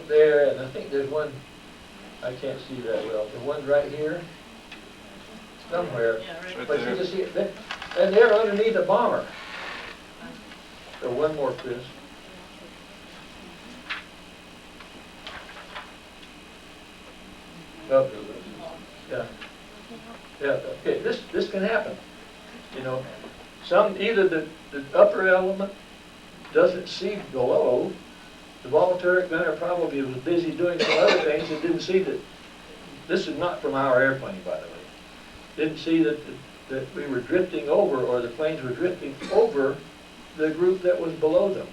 up there, and I think there's one, I can't see that well, the one right here, somewhere. Yeah, Right But there. you can see it, and they're underneath the bomber. So one more, Chris. Oh, yeah. Yeah, okay, this can happen. You know, either the upper element doesn't see below. The vol turret gunner probably was busy doing some other things and didn't see that. This is not from our airplane, by the way. Didn't see that we were drifting over, or the planes were drifting over the group that was below them.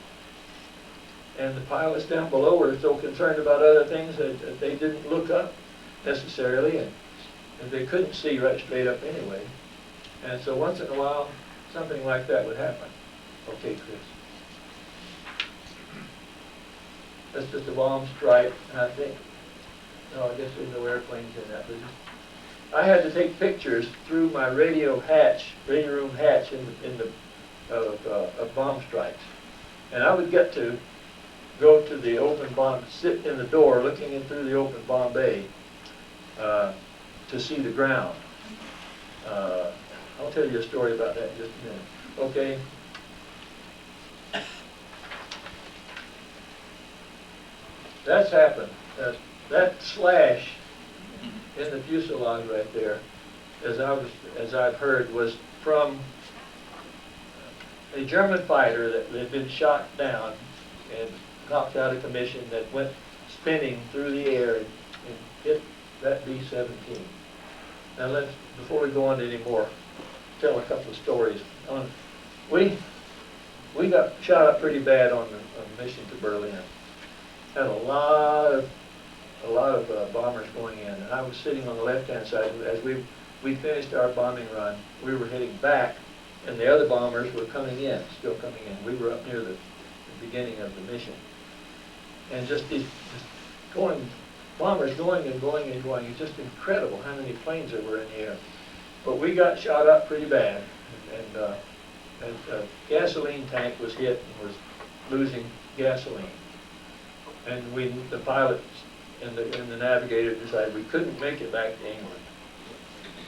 And the pilots down below were so concerned about other things that they didn't look up necessarily, and they couldn't see right straight up anyway. And so once in a while, something like that would happen. Okay, Chris. That's just a bomb strike, and I think, no, I guess there's no airplanes in that business. I had to take pictures through my radio room hatch of bomb strikes. And I would get to go to the open bomb, sit in the door looking in through the open bomb bay to see the ground. I'll tell you a story about that in just a minute. Okay. That's happened. That slash in the fuselage right there, as I've heard, was from a German fighter that had been shot down and knocked out of commission, that went spinning through the air and hit that B-17. Now before we go on to any more, tell a couple of stories. We got shot up pretty bad on the mission to Berlin. Had a lot of bombers going in, and I was sitting on the left-hand side. As we finished our bombing run, we were heading back, and the other bombers were coming in, still coming in. We were up near the beginning of the mission, and just bombers going and going and going. It's just incredible how many planes there were in the air. But we got shot up pretty bad, and a gasoline tank was hit and was losing gasoline. And the pilots and the navigator decided we couldn't make it back to England.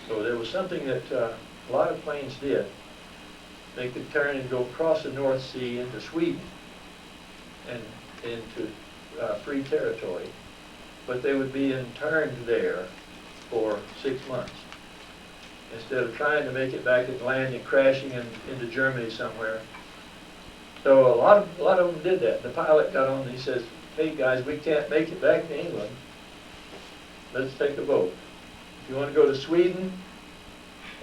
So there was something that a lot of planes did. They could turn and go across the North Sea into Sweden and into free territory. But they would be interned there for 6 months, instead of trying to make it back and landing, crashing into Germany somewhere. So a lot of them did that. The pilot got on and he says, "Hey guys, we can't make it back to England. Let's take a vote. If you want to go to Sweden,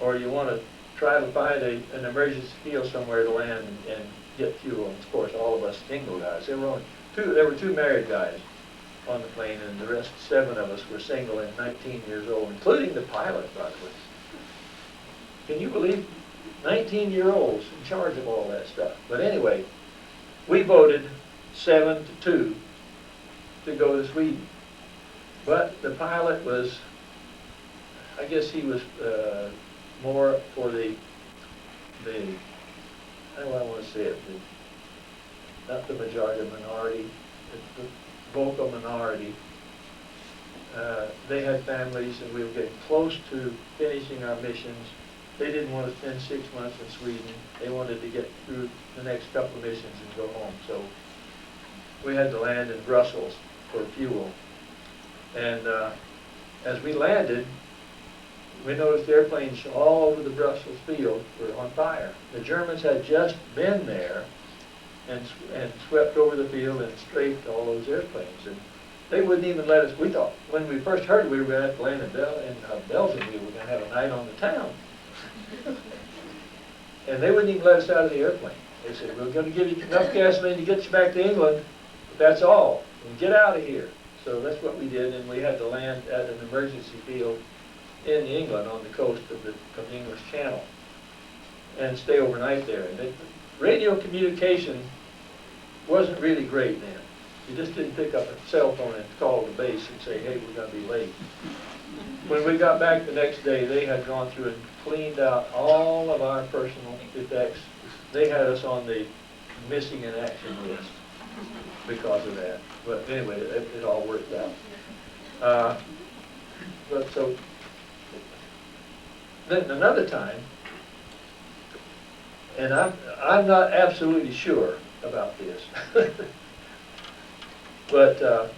or you want to try to find an emergency field somewhere to land and get fuel." And of course, all of us single guys. There were two married guys on the plane, and the rest 7 of us were single and 19 years old, including the pilot, by the way. Can you believe 19-year-olds in charge of all that stuff? But anyway, we voted 7-2 to go to Sweden. But the pilot was, I guess he was more for the how do I want to say it, not the majority, the minority, the vocal minority. They had families, and we were getting close to finishing our missions. They didn't want to spend 6 months in Sweden. They wanted to get through the next couple of missions and go home. So we had to land in Brussels for fuel. And as we landed, we noticed airplanes all over the Brussels field were on fire. The Germans had just been there and swept over the field and strafed all those airplanes. And they wouldn't even let us. We thought, when we first heard we were going to have to land in Belgium, we were going to have a night on the town. And they wouldn't even let us out of the airplane. They said, "We're going to give you enough gasoline to get you back to England, but that's all. And get out of here." So that's what we did, and we had to land at an emergency field in England on the coast of the English Channel and stay overnight there. And radio communication wasn't really great then. You just didn't pick up a cell phone and call the base and say, "Hey, we're going to be late." When we got back the next day, they had gone through and cleaned out all of our personal effects. They had us on the missing in action list. because of that. But anyway, it all worked out. But so, then another time, and I'm not absolutely sure about this, but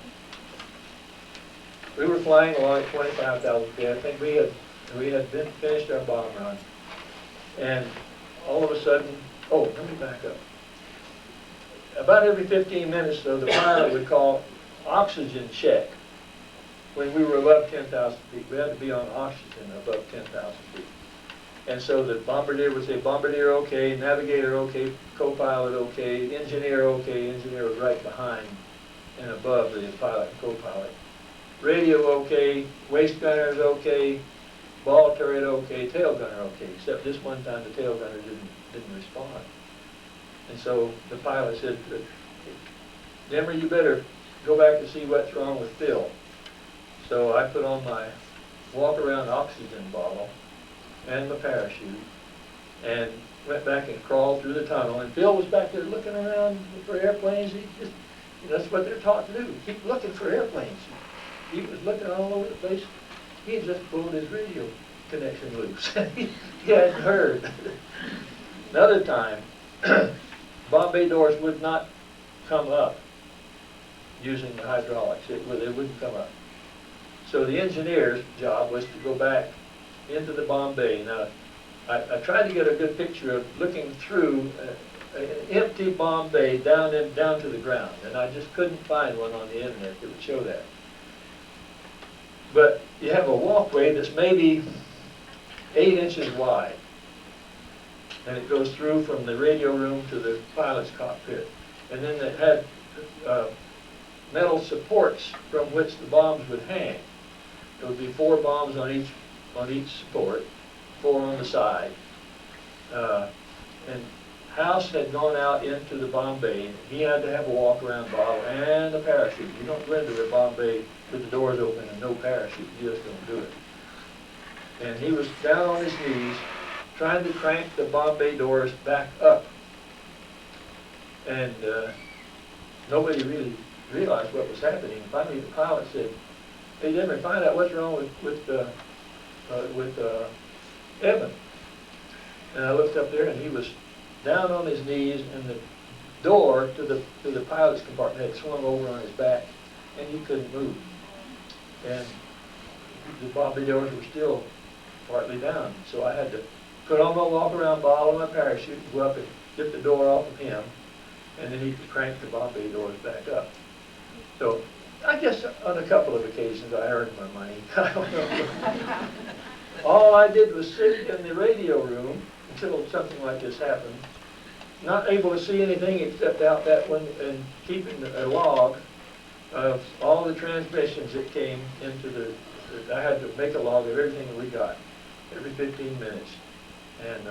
we were flying along at 25,000 feet. I think we had been finished our bomb run, and all of a sudden, oh, let me back up. About every 15 minutes, though, the pilot would call oxygen check. When we were above 10,000 feet, we had to be on oxygen above 10,000 feet. And so the bombardier would say, bombardier okay, navigator okay, co-pilot okay, engineer okay. Engineer was right behind and above the pilot and co-pilot. Radio okay, waist gunner is okay, ball turret okay, tail gunner okay. Except this one time the tail gunner didn't respond. And so the pilot said, Demery, you better go back and see what's wrong with Phil. So I put on my walk-around oxygen bottle and my parachute and went back and crawled through the tunnel. And Phil was back there looking around for airplanes. That's what they're taught to do, keep looking for airplanes. He was looking all over the place. He had just pulled his radio connection loose. He hadn't heard. Another time, bomb bay doors would not come up using the hydraulics. They wouldn't come up. So the engineer's job was to go back into the bomb bay. Now, I tried to get a good picture of looking through an empty bomb bay down to the ground, and I just couldn't find one on the internet that would show that. But you have a walkway that's maybe 8 inches wide, and it goes through from the radio room to the pilot's cockpit. And then it had metal supports from which the bombs would hang. There would be 4 bombs on each support, 4 on the side. And House had gone out into the bomb bay. He had to have a walk-around bottle and a parachute. You don't go into a bomb bay with the doors open and no parachute. You just don't do it. And he was down on his knees trying to crank the bomb bay doors back up. And nobody really realized what was happening. Finally, the pilot said, "Hey, Demery, find out what's wrong with Evan." And I looked up there, and he was down on his knees, and the door to the pilot's compartment had swung over on his back, and he couldn't move. And the bomb bay doors were still partly down, so I had to put on my walk-around bottle and my parachute and go up and get the door off of him, and then he could crank the bomb bay doors back up. So I guess on a couple of occasions I earned my money. I don't know. All I did was sit in the radio room until something like this happened, not able to see anything except out that one, and keeping a log of all the transmissions that came into I had to make a log of everything that we got every 15 minutes. And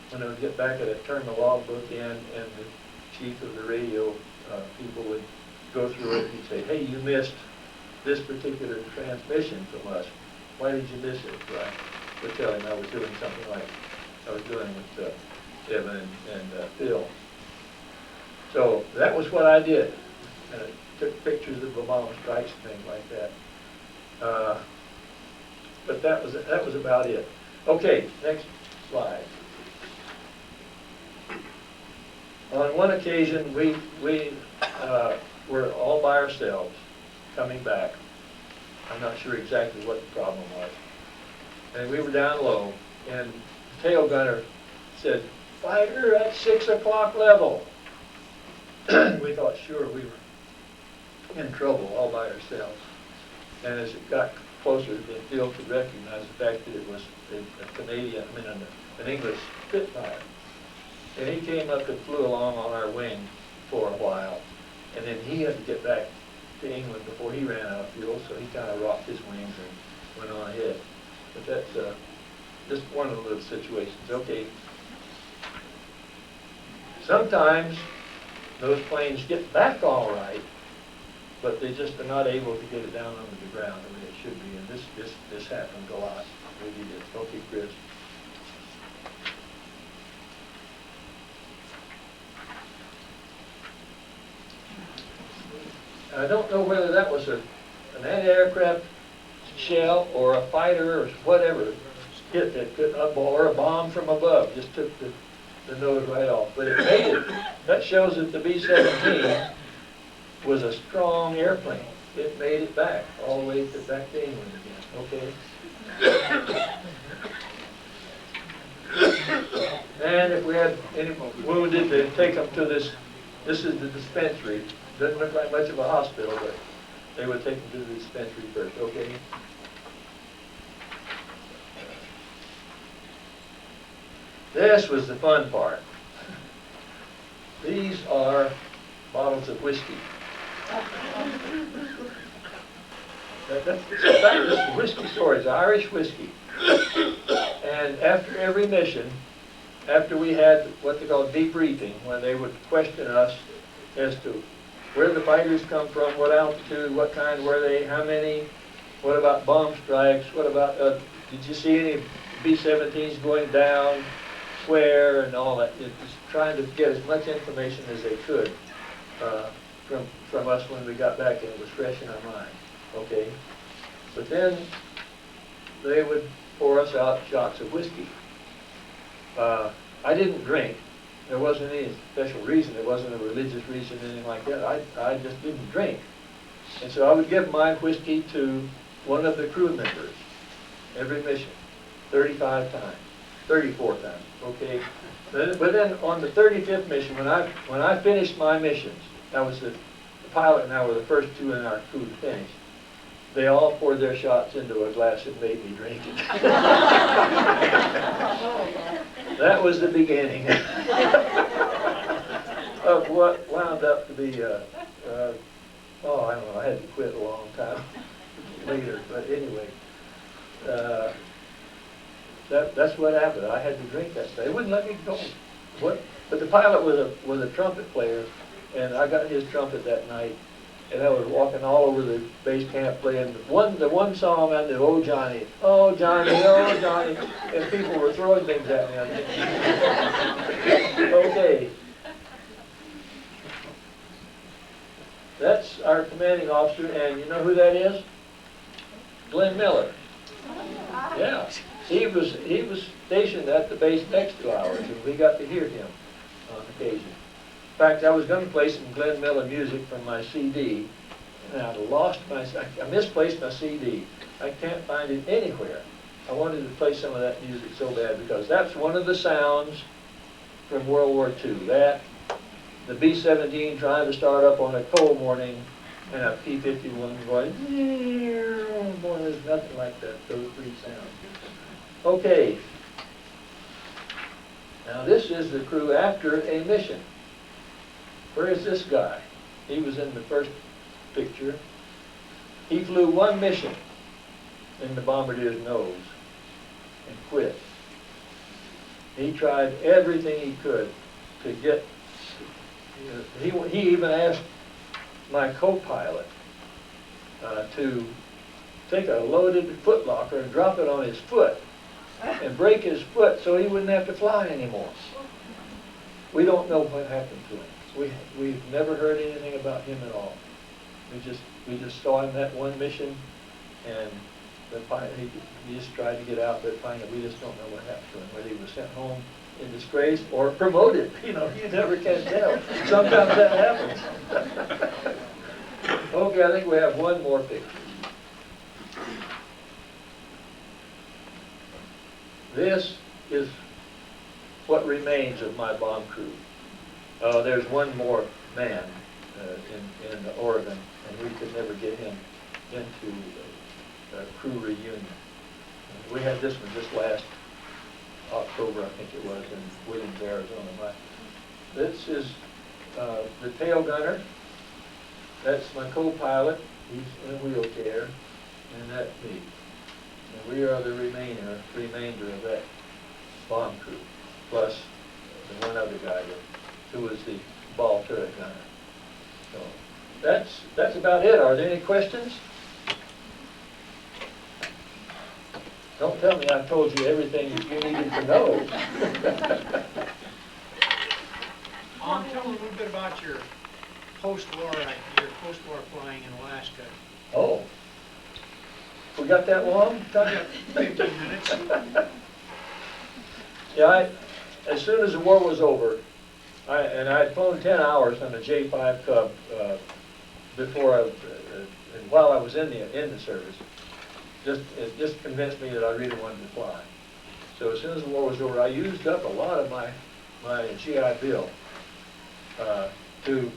when I would get back, I'd turn the logbook in, and the chief of the radio people would go through it. He'd say, "Hey, you missed this particular transmission from us. Why did you miss it?" So I would tell him I was doing something like I was doing with Evan and Phil. So that was what I did. And I took pictures of the bomb strikes and things like that. But that was about it. Okay, next slide. On one occasion, we were all by ourselves coming back. I'm not sure exactly what the problem was. And we were down low, and the tail gunner said, "Fighter at 6 o'clock level." We thought, sure, we were in trouble all by ourselves. And as it got closer, then Phil could recognize the fact that it was an English Spitfire. And he came up and flew along on our wing for a while. And then he had to get back to England before he ran out of fuel, so he kind of rocked his wings and went on ahead. But that's just one of those situations. Okay. Sometimes those planes get back all right, but they just are not able to get it down onto the ground the way it should be. And this happened a lot. Really did. Okay, Chris. I don't know whether that was an anti-aircraft shell or a fighter or whatever hit that could, or a bomb from above, just took the nose right off. But it made it. That shows that the B-17 was a strong airplane. It made it back all the way back to England again. Okay. And if we had any wounded, they'd take them to this. This is the dispensary. Doesn't look like much of a hospital, but they would take them to the dispensary first. Okay. This was the fun part. These are bottles of whiskey. This is whiskey storage, Irish whiskey. And after every mission, after we had what they call debriefing, when they would question us as to where the fighters come from, what altitude, what kind were they, how many, what about bomb strikes, what about, did you see any B-17s going down, where, and all that. Just trying to get as much information as they could from us when we got back, and it was fresh in our mind. Okay? But then they would pour us out shots of whiskey. I didn't drink. There wasn't any special reason. There wasn't a religious reason, anything like that. I just didn't drink. And so I would give my whiskey to one of the crew members every mission, 35 times, 34 times, okay? But then on the 35th mission, when I finished my missions, that was the pilot and I were the first two in our crew to finish, they all poured their shots into a glass and made me drink it. That was the beginning of what wound up to be, I don't know, I had to quit a long time later, but anyway, that's what happened. I had to drink that day. They wouldn't let me go. But the pilot was a trumpet player, and I got his trumpet that night, and I was walking all over the base camp playing the one song I knew, "Oh Johnny, oh Johnny, oh Johnny," and people were throwing things at me. Okay. That's our commanding officer, and you know who that is? Glenn Miller. Yeah. He was stationed at the base next to ours, and we got to hear him on occasion. In fact, I was going to play some Glenn Miller music from my CD, and I misplaced my CD. I can't find it anywhere. I wanted to play some of that music so bad because that's one of the sounds from World War II. That, the B-17 trying to start up on a cold morning, and a P-51 going, boy, there's nothing like that, those three sounds. Okay. Now this is the crew after a mission. Where is this guy? He was in the first picture. He flew one mission in the bombardier's nose and quit. He tried everything he could to get, he even asked my co-pilot to take a loaded foot locker and drop it on his foot and break his foot so he wouldn't have to fly anymore. We don't know what happened to him. We've never heard anything about him at all. We just saw him that one mission, and he just tried to get out, but finally we just don't know what happened to him, whether he was sent home in disgrace or promoted. You know, you never can tell. Sometimes that happens. Okay, I think we have one more picture. This is what remains of my bomb crew. There's one more man in Oregon, and we could never get him into a crew reunion. We had this one just last October, I think it was, in Williams, Arizona. This is the tail gunner. That's my co-pilot. He's in a wheelchair, and that's me. And we are the remainder of that bomb crew, plus the one other guy who was the ball turret gunner. So that's about it. Are there any questions? Don't tell me I've told you everything you needed to know. Tell me a little bit about your post-war, your post-war flying in Alaska. Oh. We got that long? Yeah, 15 minutes. Yeah, as soon as the war was over, I'd flown 10 hours on a J5 Cub before and while I was in the service. It just convinced me that I really wanted to fly. So as soon as the war was over, I used up a lot of my GI Bill to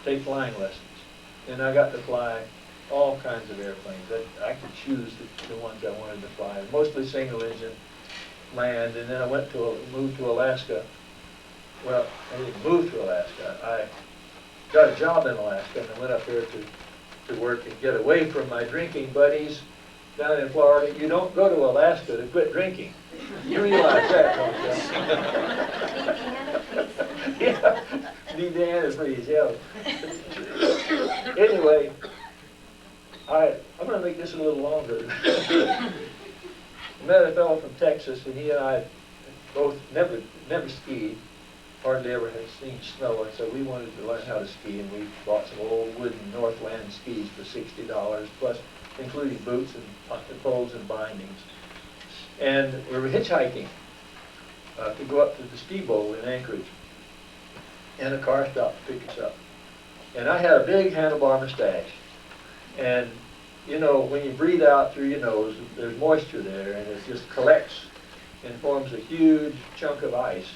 take flying lessons. And I got to fly all kinds of airplanes. I could choose the ones I wanted to fly, mostly single engine, land, and then I moved to Alaska. Well, I didn't move to Alaska. I got a job in Alaska, and I went up there to work and get away from my drinking buddies down in Florida. You don't go to Alaska to quit drinking. You realize that, don't you? Yeah, need the antifreeze, yeah. Anyway, I'm going to make this a little longer. I met a fellow from Texas, and he and I both never skied, hardly ever had seen snow, and so we wanted to learn how to ski, and we bought some old wooden Northland skis for $60, plus including boots and poles and bindings. And we were hitchhiking to go up to the ski bowl in Anchorage, and a car stopped to pick us up. And I had a big handlebar mustache, and you know, when you breathe out through your nose, there's moisture there, and it just collects and forms a huge chunk of ice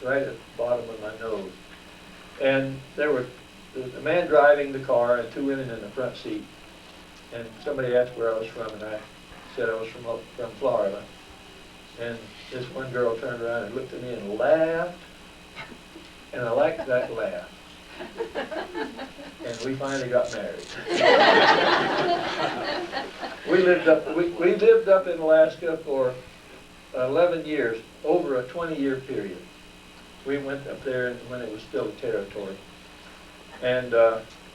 right at the bottom of my nose. And there was a man driving the car and two women in the front seat. And somebody asked where I was from, and I said I was from Florida. And this one girl turned around and looked at me and laughed, and I liked that laugh. And we finally got married. We lived up in Alaska for 11 years, over a 20-year period. We went up there when it was still a territory, and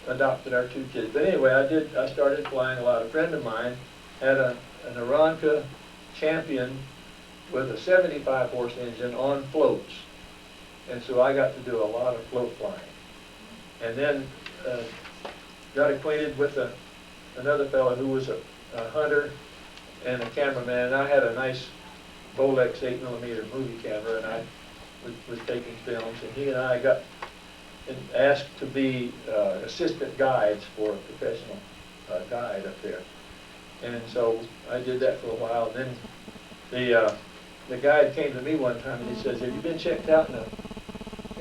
adopted our 2 kids. But anyway, I started flying a lot. A friend of mine had an Aeronca Champion with a 75 horse engine on floats, and so I got to do a lot of float flying. And then got acquainted with another fellow who was a hunter and a cameraman. And I had a nice Bolex 8mm movie camera, and I was taking films. And he and I got asked to be assistant guides for a professional guide up there. And so I did that for a while. And then the guide came to me one time and he says, "Have you been checked out in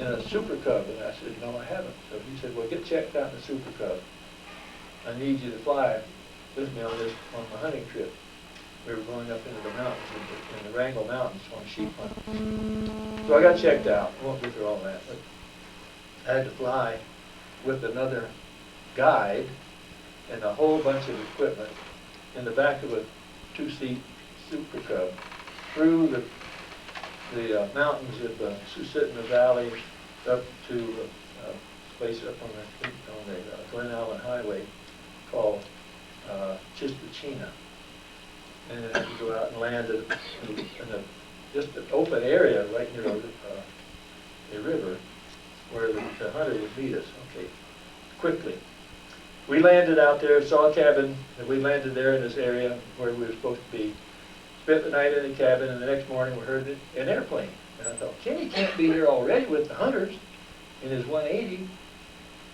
a Super Cub?" And I said, "No, I haven't." So he said, "Well, get checked out in a Super Cub. I need you to fly with me on my hunting trip." We were going up into the mountains, in the Wrangell Mountains on sheep hunt. So I got checked out. I won't go through all that, but I had to fly with another guide and a whole bunch of equipment in the back of a 2-seat Super Cub through the mountains of the Susitna Valley up to a place up on the Glen Allen Highway called Chistochina. And then I had to go out and land in just an open area right near a river where the hunter would meet us. Okay, quickly. We landed out there, saw a cabin, and we landed there in this area where we were supposed to be. Spent the night in the cabin, and the next morning we heard an airplane. And I thought, Kenny can't be here already with the hunters in his 180.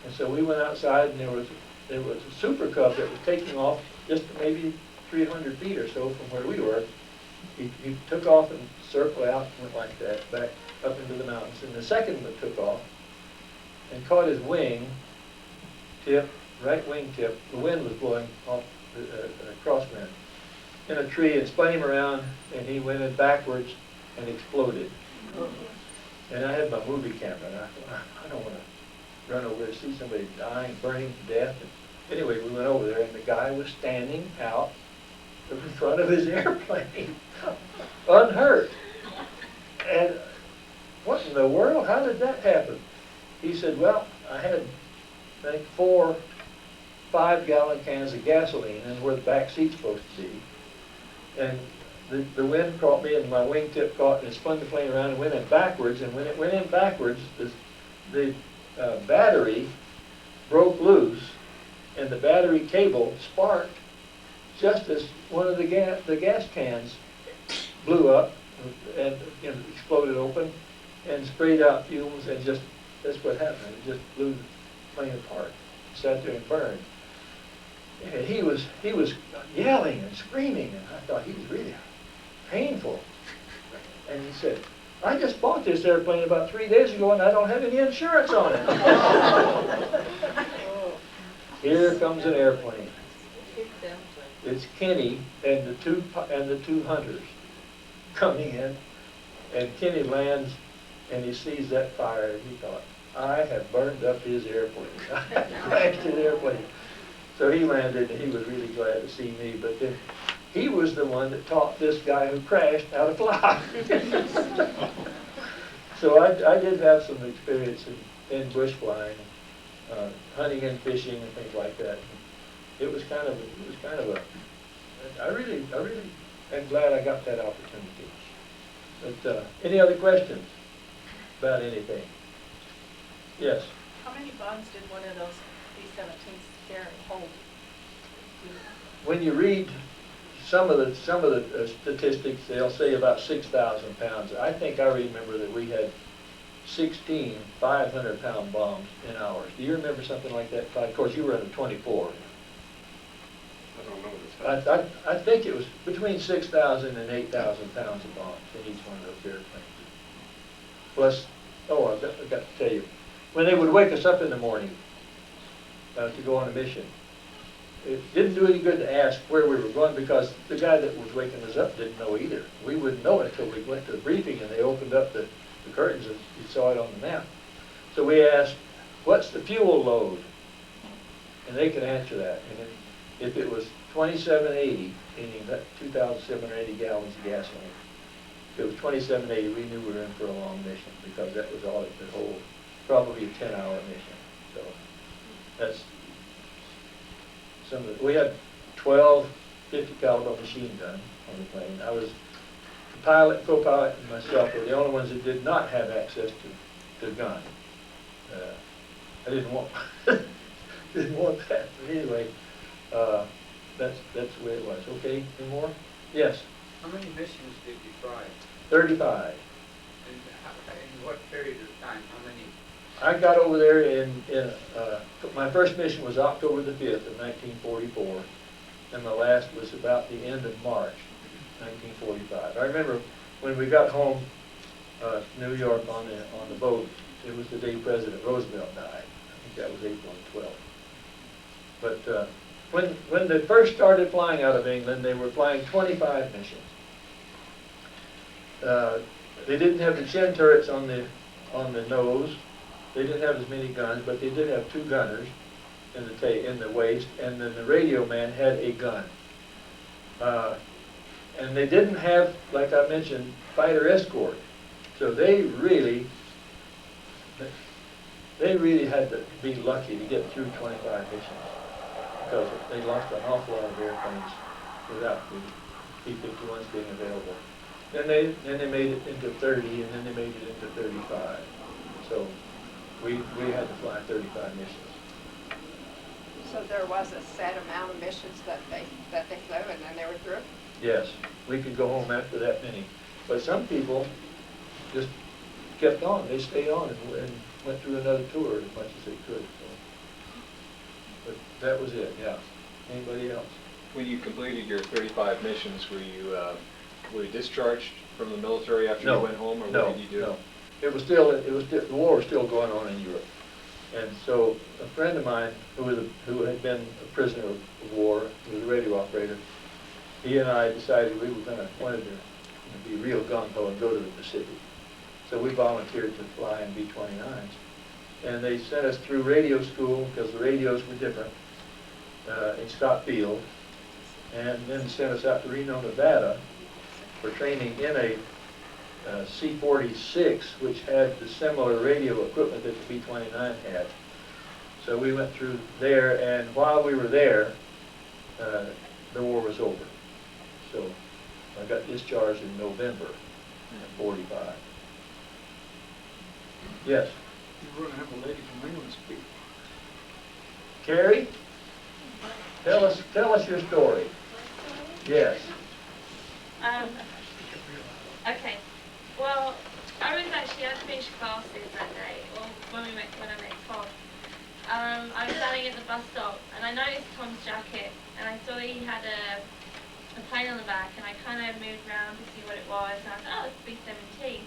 And so we went outside, and there was a Super Cub that was taking off just maybe 300 feet or so from where we were. He took off and circled out and went like that, back up into the mountains. And the second one took off and caught his wing tip, right wing tip. The wind was blowing off a crosswind in a tree and spun him around, and he went in backwards and exploded. And I had my movie camera, and I thought, I don't want to run over there and see somebody dying, burning to death. And anyway, we went over there, and the guy was standing out in front of his airplane, unhurt. And what in the world? How did that happen? He said, well, I had, I think, 4 5-gallon cans of gasoline in where the back seat's supposed to be. And the wind caught me, and my wingtip caught, and it spun the plane around and went in backwards. And when it went in backwards, the battery broke loose, and the battery cable sparked just as one of the gas cans blew up and exploded open and sprayed out fumes, and just, that's what happened. It just blew the plane apart, sat there and burned. And he was yelling and screaming, and I thought he was really painful. And he said, I just bought this airplane about 3 days ago and I don't have any insurance on it. Here comes an airplane. It's Kenny and the two hunters coming in, and Kenny lands and he sees that fire and he thought, I have burned up his airplane. I crashed his airplane. So he landed and he was really glad to see me, but then he was the one that taught this guy who crashed how to fly. So I did have some experience in bush flying, hunting and fishing and things like that. It was kind of a, I really am glad I got that opportunity. But any other questions about anything? Yes? How many bombs did one of those B-17s carry, hold? When you read some of the statistics, they'll say about 6,000 pounds. I think I remember that we had 16 500-pound bombs in ours. Do you remember something like that? Of course, you were in a 24. I don't remember this. I think it was between 6,000 and 8,000 pounds of bombs in each one of those airplanes. Plus, oh, I got to tell you, when they would wake us up in the morning to go on a mission, it didn't do any good to ask where we were going, because the guy that was waking us up didn't know either. We wouldn't know until we went to the briefing and they opened up the curtains and you saw it on the map. So we asked, what's the fuel load? And they could answer that. And if it was 2780, meaning that 2,780 gallons of gasoline, if it was 2780, we knew we were in for a long mission, because that was all it could hold. Probably a 10-hour mission. So that's some of the, we had 12 50 caliber machine guns on the plane. I was the pilot, co-pilot, and myself were the only ones that did not have access to gun. I didn't want didn't want that. But anyway, that's the way it was. Okay, any more? Yes. How many missions did you fly? 35. In what period of time? How many? I got over there my first mission was October the 5th of 1944, and my last was about the end of March 1945. I remember when we got home to New York on the boat, it was the day President Roosevelt died. I think that was April 12th. But when they first started flying out of England, they were flying 25 missions. They didn't have the chin turrets on the nose. They didn't have as many guns, but they did have 2 gunners in the waist, and then the radio man had a gun. And they didn't have, like I mentioned, fighter escort. So they really had to be lucky to get through 25 missions, because they lost an awful lot of airplanes without the P-51s being available. Then they made it into 30, and then they made it into 35. So we had to fly 35 missions. So there was a set amount of missions that they flew and then they were through? Yes, we could go home after that many. But some people just kept on. They stayed on and went through another tour as much as they could. So. But that was it, yeah. Anybody else? When you completed your 35 missions, were you discharged from the military after you went home, or what did you do? No. The war was still going on in Europe. And so a friend of mine who had been a prisoner of war, who was a radio operator, he and I decided we wanted to be real gung-ho and go to the Pacific. So we volunteered to fly in B-29s. And they sent us through radio school, because the radios were different, in Scott Field, and then sent us out to Reno, Nevada for training in a C-46, which had the similar radio equipment that the B-29 had. So we went through there, and while we were there, the war was over. So I got discharged in November of 45. Yes? You were going to have a lady from England speak. Carrie, tell us your story. Yes. Okay. Well, I was actually at finished classes that day, or when I met Tom. I was standing at the bus stop, and I noticed Tom's jacket, and I saw he had a plane on the back, and I kind of moved around to see what it was, and I thought, oh, it's B-17.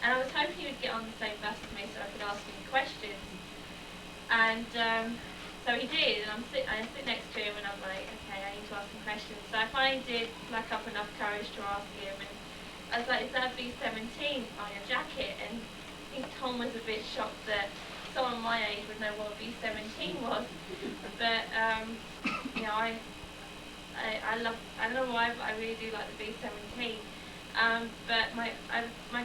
And I was hoping he would get on the same bus as me so I could ask him questions. And so he did, and I sit next to him, and I'm like, okay, I need to ask him questions. So I finally did pluck up enough courage to ask him, and I was like, is that a B-17 on your jacket? And I think Tom was a bit shocked that someone my age would know what a B-17 was. But, you know, I don't know why, but I really do like the B-17. But my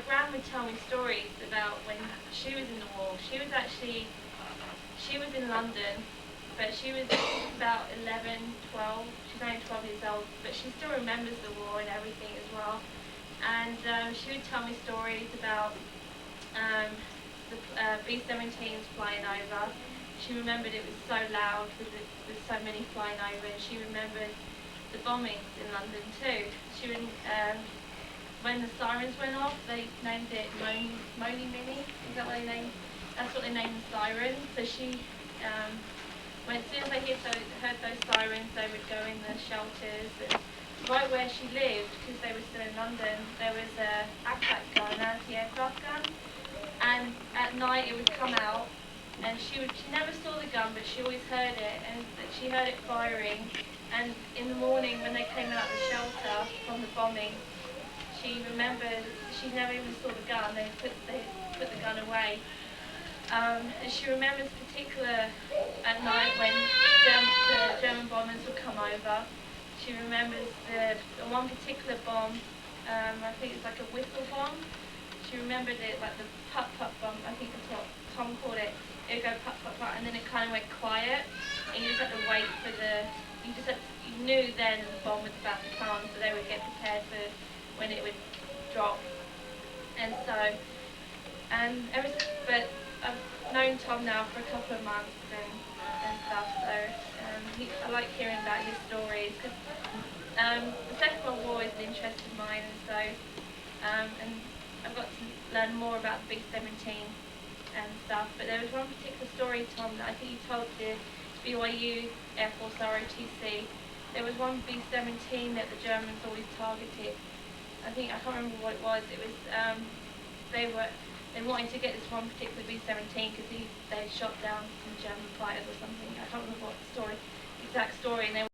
gran would tell me stories about when she was in the war. She was in London, but she was about 11, 12. She's only 12 years old, but she still remembers the war and everything as well. And she would tell me stories about the B-17s flying over. She remembered it was so loud with so many flying over. And she remembered the bombings in London too. She would, when the sirens went off, they named it Moaning Minnie. Is that what they named? That's what they named the sirens. So she, as soon as they heard those sirens, they would go in the shelters. And right where she lived, because they were still in London, there was a ACAT gun, an anti-aircraft gun. And at night it would come out, and she never saw the gun, but she always heard it, and she heard it firing. And in the morning when they came out of the shelter from the bombing, she remembered she never even saw the gun. They put the gun away. And she remembers particular at night when the German bombers would come over. She remembers the one particular bomb. I think it's like a whistle bomb. She remembered it like the putt-putt bomb. I think that's what Tom called it. It would go putt-putt-putt, and then it kind of went quiet, and you just had to wait for you knew then the bomb was about to come, so they would get prepared for when it would drop. And so, but I've known Tom now for a couple of months and stuff, so I like hearing about his stories, because the Second World War is an interest of mine, and so, and I've got to learn more about the B-17 and stuff. But there was one particular story, Tom, that I think you told the BYU Air Force ROTC. There was one B-17 that the Germans always targeted. I can't remember what it was. It was they wanted to get this one particular B-17 because they shot down some German fighters or something. I can't remember what the exact story, and they